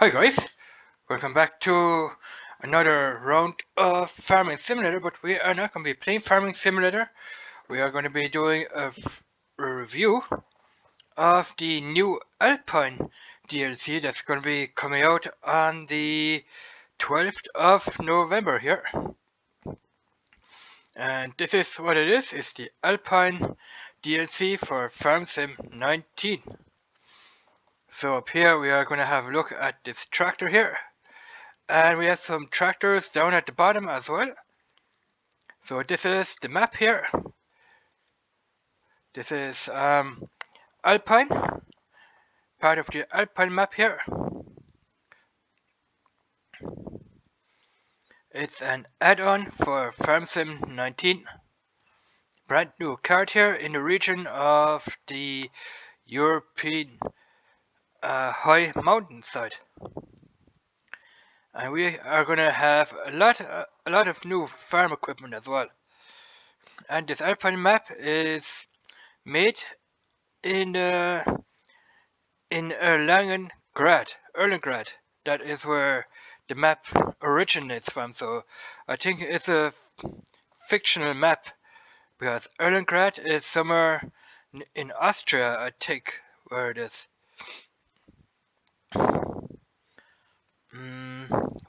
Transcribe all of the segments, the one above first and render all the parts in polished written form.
Hi guys, welcome back to another round of Farming Simulator, but we are not going to be playing Farming Simulator. We are going to be doing a review of the new Alpine DLC that's going to be coming out on the 12th of November here. And this is what it is, it's the Alpine DLC for Farm Sim 19. So up here we are going to have a look at this tractor here. And we have some tractors down at the bottom as well. So this is the map here. This is Alpine, part of the Alpine map here. It's an add-on for FarmSim 19. Brand new card here in the region of the European high mountainside. And we are going to have a lot of new farm equipment as well. And this Alpine map is made in Erlangen-Grad. That is where the map originates from. So I think it's a fictional map because Erlangen-Grad is somewhere in Austria, I think, where it is.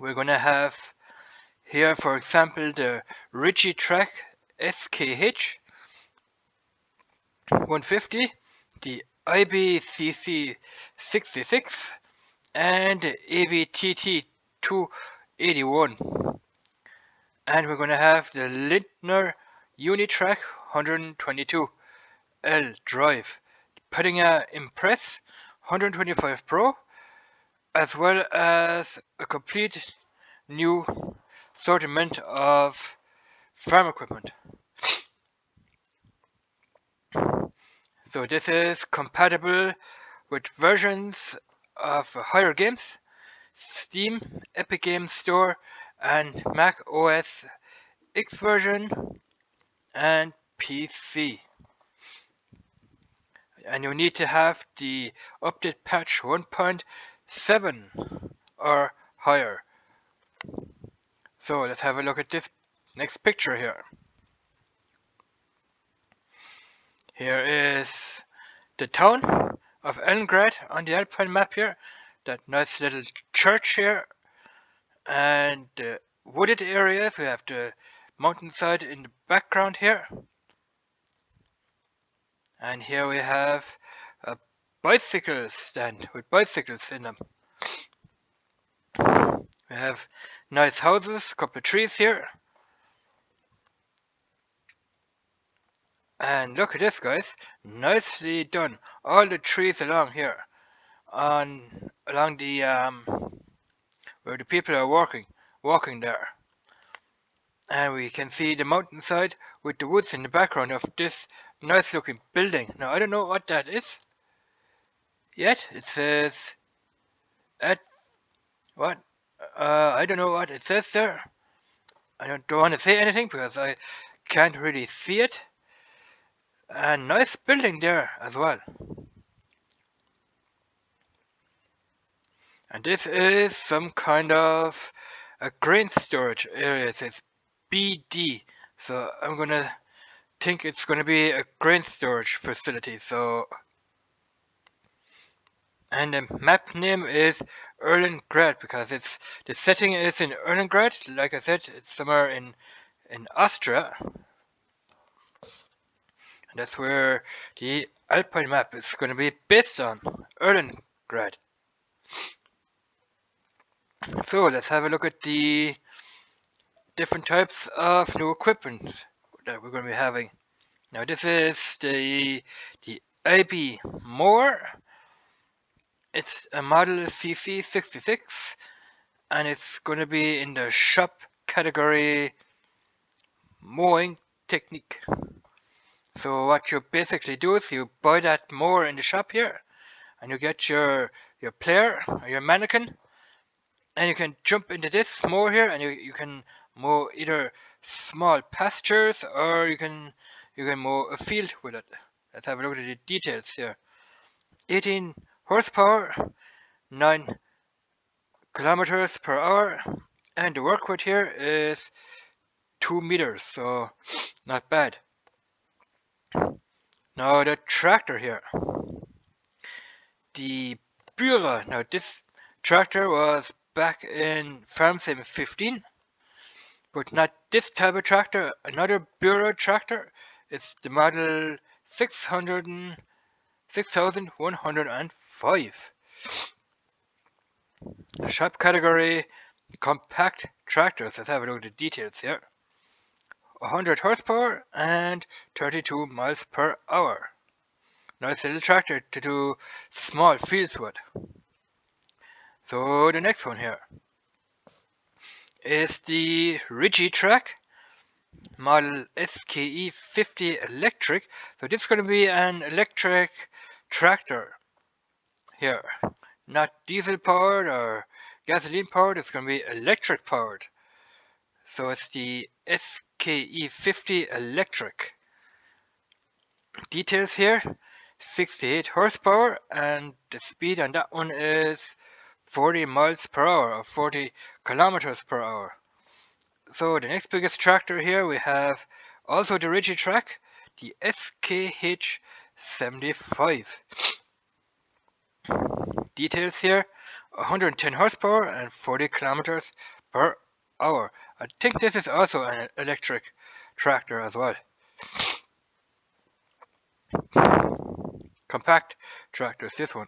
We're gonna have here, for example, the Ritchie Track SKH 150, the IBCC 66, and the AVTT 281. And we're going to have the Lintner Unitrack 122L drive, putting a Impress 125 Pro, as well as a complete new assortment of farm equipment. So this is compatible with versions of higher games, Steam, Epic Games Store, and Mac OS X version and PC. And you need to have the update patch 1.7 or higher. So let's have a look at this next picture here. Here is the town of Ellengrad on the Alpine map here. That nice little church here. And the wooded areas, we have the mountainside in the background here. And here we have a bicycle stand with bicycles in them. We have nice houses, a couple of trees here. And look at this, guys. Nicely done. All the trees along here. Along the where the people are walking there. And we can see the mountainside with the woods in the background of this nice looking building. Now I don't know what that is yet. It says at what? I don't know what it says there. I don't want to say anything because I can't really see it. A nice building there as well. And this is some kind of a grain storage area. It says BD. So I'm gonna think it's gonna be a grain storage facility. So, and the map name is Erlengrad because the setting is in Erlengrad. Like I said, it's somewhere in Austria. And that's where the Alpine map is going to be based on, Erlengrad. So let's have a look at the different types of new equipment that we're going to be having. Now this is the IB Mower. It's a model CC66 and it's going to be in the shop category mowing technique. So what you basically do is you buy that mower in the shop here and you get your player or your mannequin and you can jump into this mower here and you can mow either small pastures or you can mow a field with it. Let's have a look at the details here. 18 horsepower, 9 kilometers per hour, and the work width here is 2 meters, so not bad. Now the tractor here, the Bureau. Now this tractor was back in Farm Sim 15, but not this type of tractor. Another Bureau tractor. It's the model 6105. The shop category, compact tractors. Let's have a look at the details here. 100 horsepower and 32 miles per hour. Nice little tractor to do small fields with. So the next one here is the Track model SKE 50 electric. So this is going to be an electric tractor here. Not diesel powered or gasoline powered, it's going to be electric powered. So it's the SKE 50 electric. Details here, 68 horsepower, and the speed on that one is 40 miles per hour or 40 kilometers per hour. So the next biggest tractor here we have also the Track, the SKH 75. Details here, 110 horsepower and 40 kilometers per hour. I think this is also an electric tractor as well. Compact tractors, this one.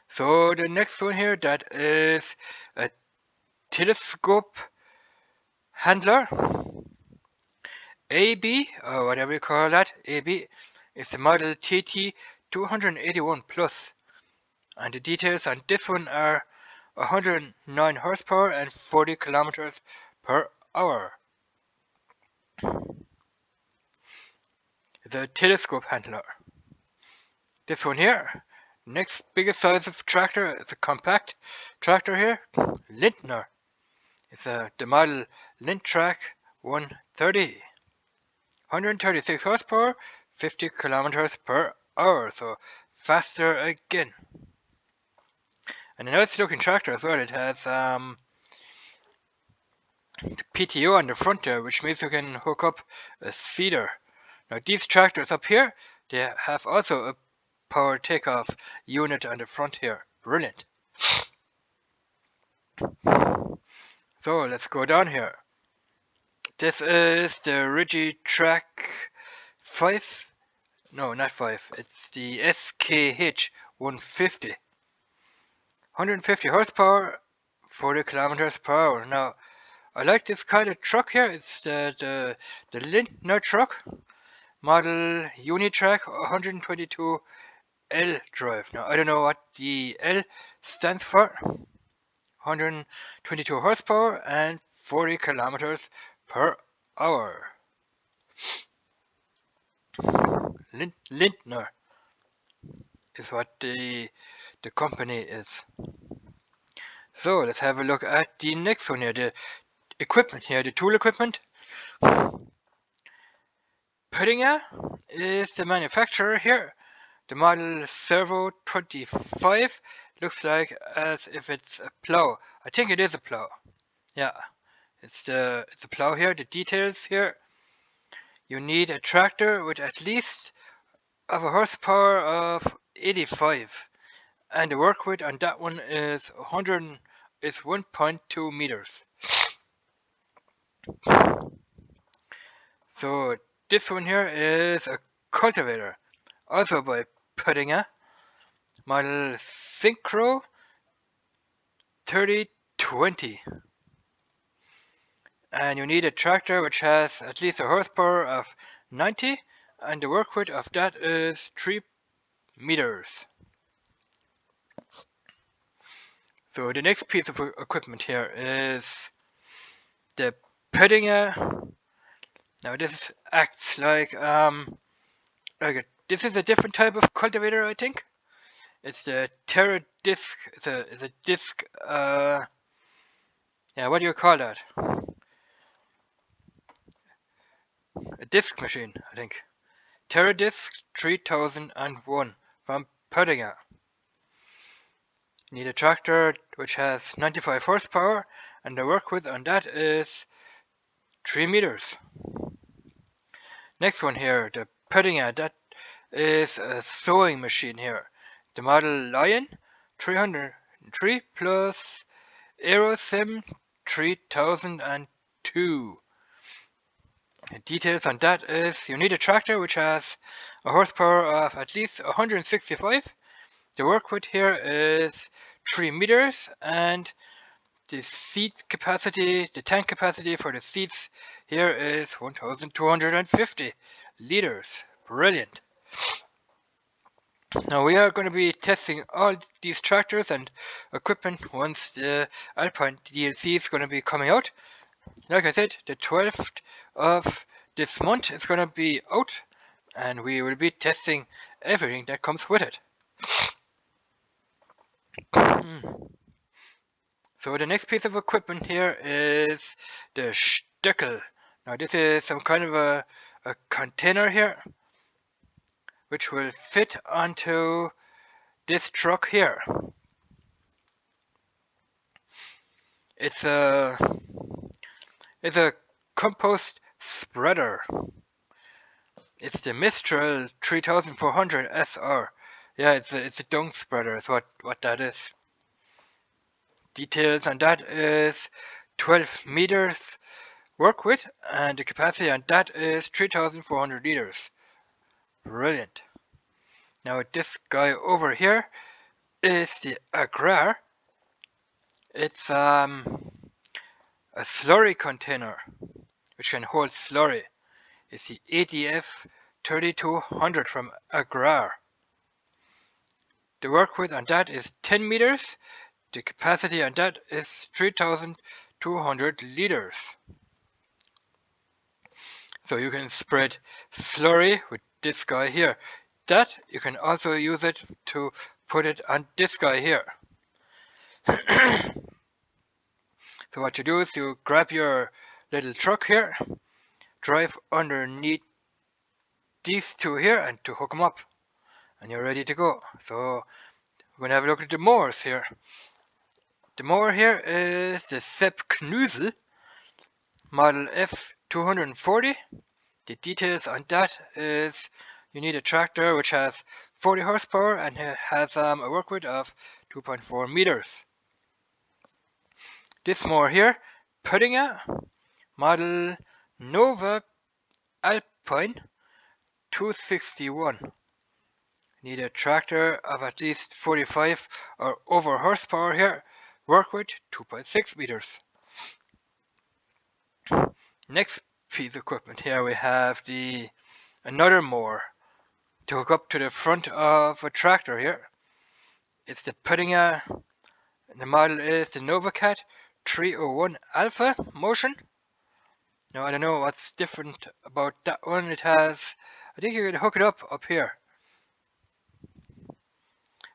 So the next one here, that is a telescope handler. AB, or whatever you call that, AB, is the model TT 281 Plus. And the details on this one are 109 horsepower and 40 kilometers per hour. The telescope handler. This one here, next biggest size of tractor, is a compact tractor here, Lintner. It's the model Lintner 130. 136 horsepower, 50 kilometers per hour, so faster again. And a nice looking tractor as well. It has PTO on the front there, which means you can hook up a seeder. Now these tractors up here, they have also a power takeoff unit on the front here. Brilliant. So let's go down here. This is the Track 5. No, not 5. It's the SKH 150. 150 horsepower, 40 kilometers per hour. Now, I like this kind of truck here. It's the Lintner truck, model Unitrack 122 L drive. Now, I don't know what the L stands for. 122 horsepower and 40 kilometers per hour. Lintner is what the company is. So let's have a look at the next one here, the equipment here, the tool equipment. Puttinger is the manufacturer here. The model Servo 25 looks like as if it's a plow. I think it is a plow. Yeah, it's a plow here. The details here. You need a tractor with at least of a horsepower of 85, and the work width on that one is 1.2 meters. So this one here is a cultivator, also by Puttinger, model Synchro 3020. And you need a tractor which has at least a horsepower of 90, and the work width of that is 3 meters. So the next piece of equipment here is the Puttinger. Now this acts like this is a different type of cultivator, I think. It's the Terra Disc. It's a disc. Yeah, what do you call that? A disc machine, I think. Terradisc 3001 from Puttinger. You need a tractor which has 95 horsepower, and the work width on that is 3 meters. Next one here, the Puddinga, that is a sewing machine here. The model Lion 303 plus Aerosim 3002. Details on that is you need a tractor which has a horsepower of at least 165. The work width here is 3 meters, and the seat capacity, the tank capacity for the seats here is 1,250 liters. Brilliant. Now we are going to be testing all these tractors and equipment once the Alpine DLC is going to be coming out. Like I said, the 12th of this month is going to be out, and we will be testing everything that comes with it. So the next piece of equipment here is the Stöckel. Now this is some kind of a container here, which will fit onto this truck here. It's a compost spreader. It's the Mistral 3400 SR. Yeah, it's a dung spreader. Is what that is. Details on that is 12 meters work width, and the capacity on that is 3,400 liters. Brilliant. Now this guy over here is the Agrar. It's a slurry container which can hold slurry. It's the ADF 3200 from Agrar. The work width on that is 10 meters. The capacity on that is 3,200 liters. So you can spread slurry with this guy here. That you can also use it to put it on this guy here. So what you do is you grab your little truck here, drive underneath these two here and to hook them up, and you're ready to go. So we're going to have a look at the mowers here. The mower here is the Sepp Knüsel model F240. The details on that is you need a tractor which has 40 horsepower and it has a work width of 2.4 meters. This mower here, Puddinga model Nova Alpine 261. Need a tractor of at least 45 or over horsepower here. Work width 2.6 meters. Next piece of equipment here we have another mower to hook up to the front of a tractor here. It's the Puddinga, and the model is the NovaCat 301 Alpha Motion. Now I don't know what's different about that one. It has, I think you can hook it up here.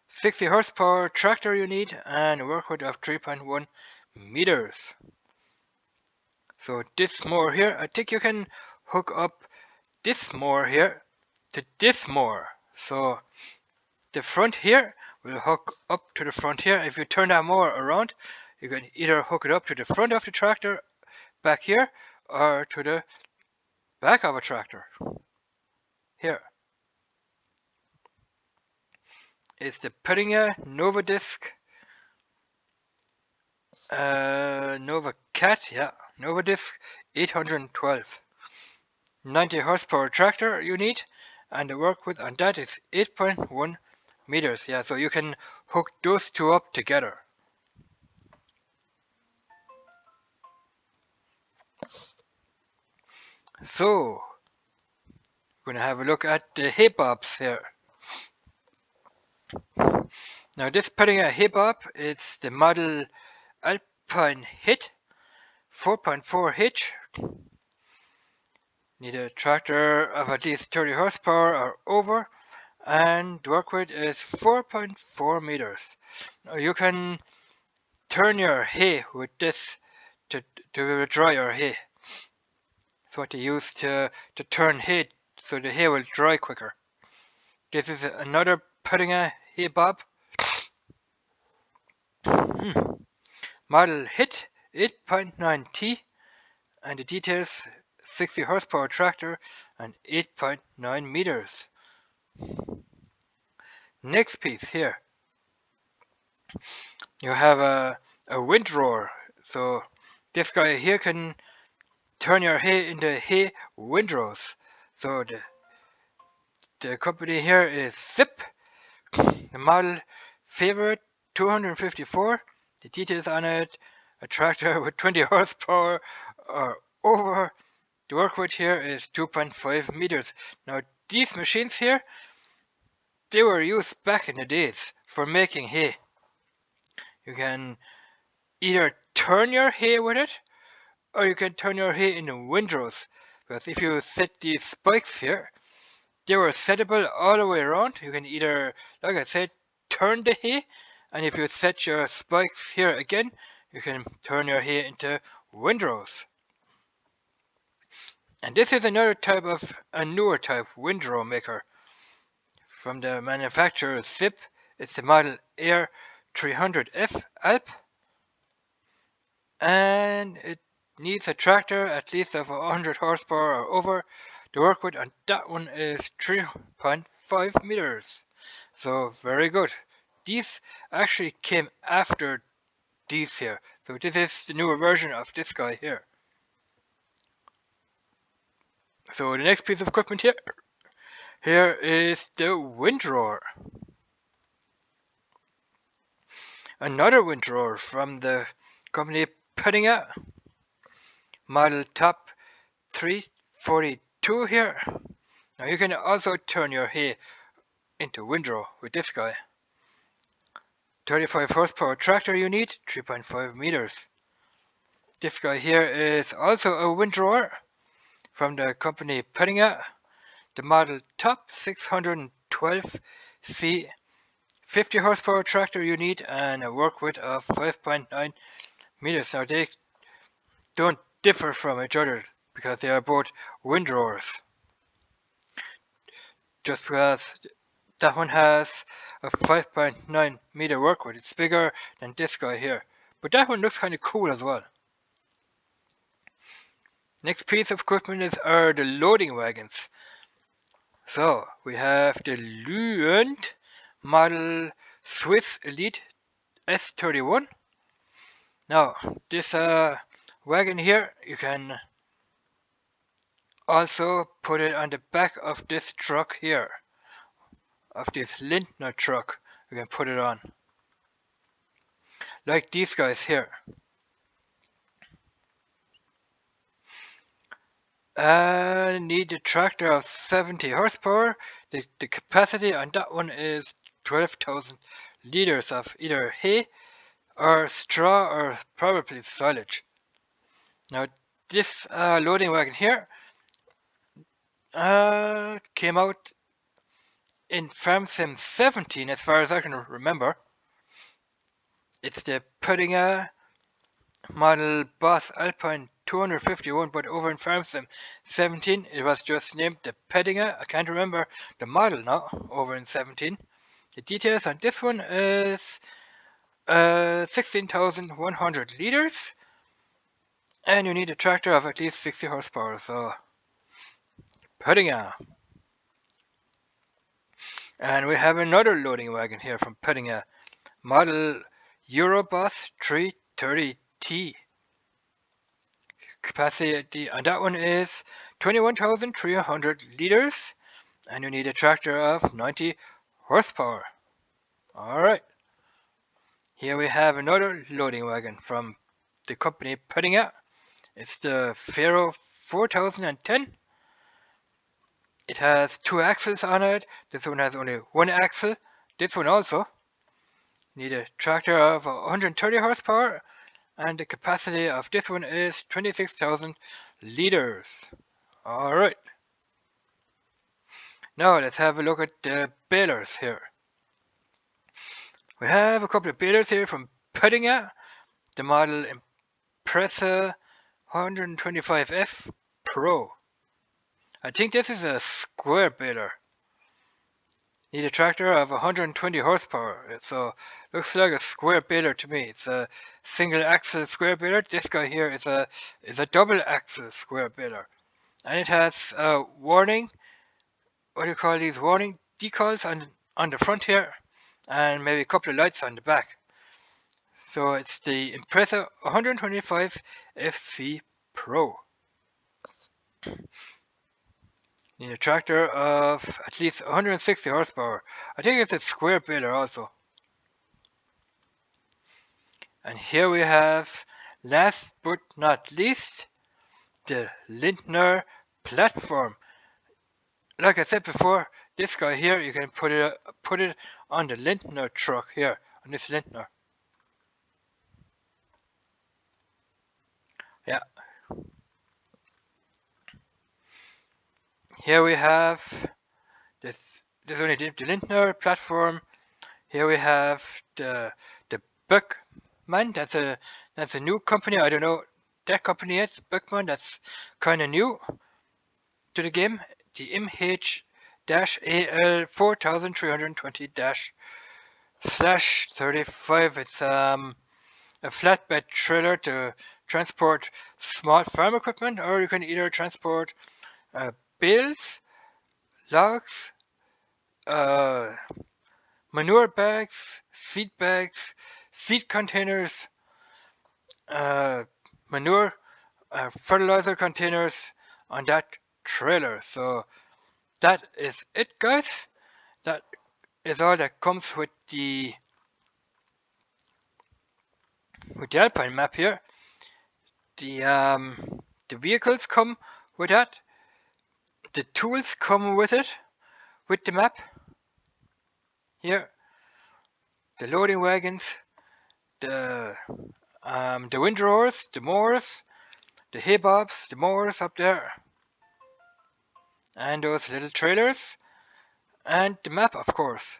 60 horsepower tractor you need, and a work width of 3.1 meters. So this mower here, I think you can hook up this mower here to this mower. So the front here will hook up to the front here. If you turn that mower around, you can either hook it up to the front of the tractor back here or to the back of a tractor here. It's the Puddinga Nova Disc Nova Cat, yeah, Nova Disc 812. 90 horsepower tractor you need, and the work width on that is 8.1 meters. Yeah, so you can hook those two up together. So we're gonna have a look at the hay bobs here. Now this Puddinga hay bob, it's the model Alpine Hit 4.4 H. Need a tractor of at least 30 horsepower or over, and the work width is 4.4 meters. Now you can turn your hay with this to dry your hay. It's what they use to turn hay so the hay will dry quicker. This is another Puddinga hay bob. Model HIT 8.9T, and the details 60 horsepower tractor and 8.9 meters. Next piece here, you have a windrower. So this guy here can turn your hay into hay windrows. So the company here is Zip. The model Favorite 254. The details on it: a tractor with 20 horsepower or over. The work width here is 2.5 meters. Now these machines here, they were used back in the days for making hay. You can either turn your hay with it, or you can turn your hay into windrows. Because if you set these spikes here, they were settable all the way around. You can either, like I said, turn the hay, and if you set your spikes here again, you can turn your hay into windrows. And this is another type of a newer type windrow maker. From the manufacturer Zip, it's the model Air 300F Alp, and it needs a tractor at least of 100 horsepower or over. The work width on that one is 3.5 meters. So very good. These actually came after these here. So this is the newer version of this guy here. So the next piece of equipment here is the windrower. Another windrower from the company Pettinga, model top 342 here. Now you can also turn your hay into windrow with this guy. 35 horsepower tractor you need, 3.5 meters. This guy here is also a windrower from the company Pettinga, the model top 612C. 50 horsepower tractor you need and a work width of 5.9 meters. Now they don't differ from each other because they are both windrowers. Just because that one has a 5.9 meter work width, it's bigger than this guy here. But that one looks kind of cool as well. Next piece of equipment are the loading wagons. So we have the Luyend model Swiss Elite S31. Now this wagon here, you can also put it on the back of this truck here, of this Lintner truck. You can put it on, like these guys here. Need a tractor of 70 horsepower. The capacity on that one is 12,000 liters of either hay or straw or probably silage. Now this loading wagon here came out in Farm Sim 17 as far as I can remember. It's the Pettinga model Boss Alpine 251, but over in Farm Sim 17 it was just named the Pettinga. I can't remember the model now over in 17. The details on this one is 16,100 liters, and you need a tractor of at least 60 horsepower, so Pettinga. And we have another loading wagon here from Pettinga, model Eurobus 330T. Capacity on that one is 21,300 liters, and you need a tractor of 90 horsepower. Alright. Here we have another loading wagon from the company Pettinga. It's the Pharaoh 4010. It has 2 axles on it. This one has only 1 axle. This one also. Need a tractor of 130 horsepower, and the capacity of this one is 26,000 liters. Alright. Now let's have a look at the balers here. We have a couple of balers here from Pettinga. The model Impreza 125F Pro. I think this is a square baler. Need a tractor of 120 horsepower. So looks like a square baler to me. It's a single axle square baler. This guy here is a double axle square baler, and it has a warning. What do you call these warning decals on the front here, and maybe a couple of lights on the back. So it's the impressive 125 FC Pro. Need a tractor of at least 160 horsepower. I think it's a square baler also. And here we have, last but not least, the Lintner Platform. Like I said before, this guy here, you can put it on the Lintner truck here, on this Lintner. Yeah. Here we have this only the Lintner Platform. Here we have the Buckman. That's a new company. I don't know that company yet. Buckman. That's kind of new to the game. The MH-AL 4320-/35. It's a flatbed trailer to transport small farm equipment, or you can either transport bales, logs, manure bags, seed containers, manure, fertilizer containers on that trailer. So that is it, guys. That is all that comes with the alpine map here. The vehicles come with that. The tools come with it, with the map. Here, the loading wagons, the windrowers, the mowers, the hay bobs, the mowers up there, and those little trailers, and the map, of course.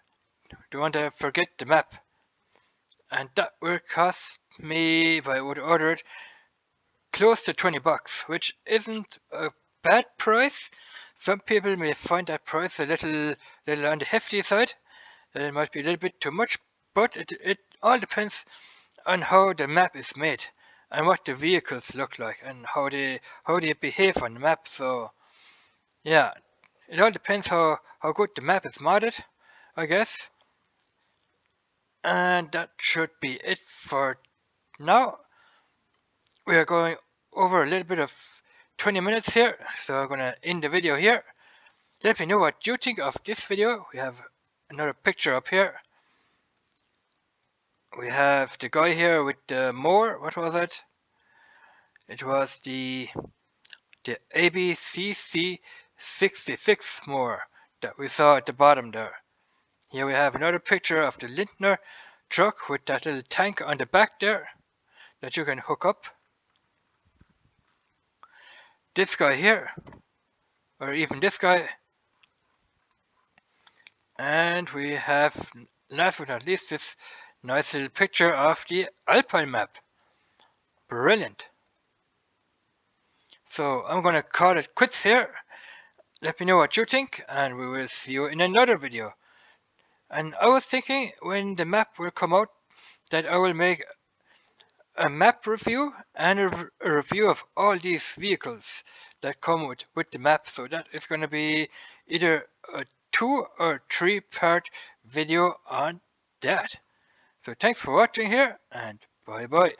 Don't want to forget the map. And that will cost me, if I would order it, close to $20, which isn't a bad price. Some people may find that price a little on the hefty side. That it might be a little bit too much, but it all depends on how the map is made and what the vehicles look like and how they behave on the map. So yeah, it all depends how good the map is modded, I guess. And that should be it for now. We are going over a little bit of 20 minutes here, so I'm gonna end the video here. Let me know what you think of this video. We have another picture up here. We have the guy here with the mower. What was it? It was the ABCC 66 mower that we saw at the bottom there. Here we have another picture of the Lintner truck with that little tank on the back there that you can hook up. This guy here, or even this guy. And we have, last but not least, this nice little picture of the alpine map. Brilliant. So I'm gonna call it quits here. Let me know what you think, and we will see you in another video. And I was thinking when the map will come out that I will make a map review and a review of all these vehicles that come with the map. So that is going to be either a 2 or 3 part video on that. So thanks for watching here, and bye bye.